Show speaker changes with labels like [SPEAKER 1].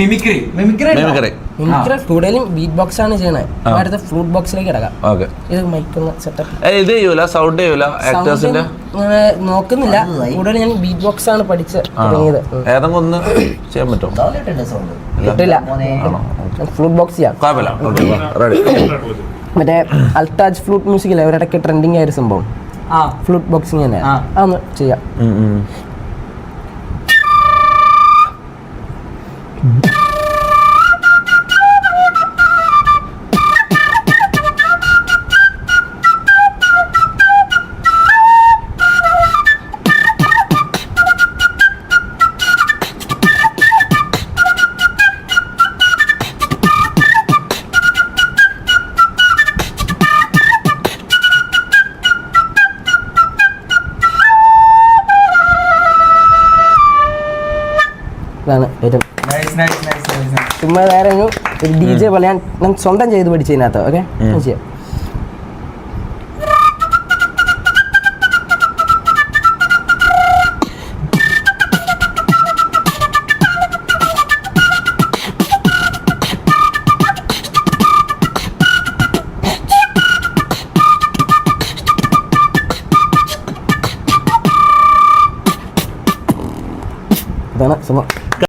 [SPEAKER 1] Mimicry
[SPEAKER 2] കൂടുതലും beat box ആണ് ചെയ്യണത്. അടുത്ത ഫ്ലൂട്ട് ബോക്സിലേക്ക് കിടക്കാം. ഇത് മൈക്കൊന്ന് സെറ്റപ്പ്
[SPEAKER 3] ഇത് ചെയ്യൂല, സൗണ്ട് ചെയ്യൂല ആക്ടേഴ്സിന്റെ
[SPEAKER 2] നോക്കുന്നില്ല. കൂടുതൽ ഞാൻ ബീറ്റ് ബോക്സ് ആണ് പഠിച്ച് തുടങ്ങിയത്.
[SPEAKER 3] ഏതെങ്കിലും ഒന്ന് ചെയ്യാൻ പറ്റുമോ?
[SPEAKER 2] കിട്ടില്ല, ഫ്ലൂട്ട് ബോക്സ് ചെയ്യാം. മറ്റേ അൽത്താജ് ഫ്ലൂട്ട് മ്യൂസിക് ഇല്ലേ, ഒരിടയ്ക്ക് ട്രെൻഡിങ് ആയ ഒരു സംഭവം, ഫ്ലൂട്ട് ബോക്സിങ് തന്നെ. അതൊന്ന് ചെയ്യാം. ഇതാണ് ഏറ്റവും ചുമ്മാ വേറെ ഒരു DJ പോലെ ഞാൻ സ്വന്തം ചെയ്ത് പഠിച്ചതിനകത്ത്. ഓക്കെ, ചെയ്യാം. ഇതാണ് സംഭവം.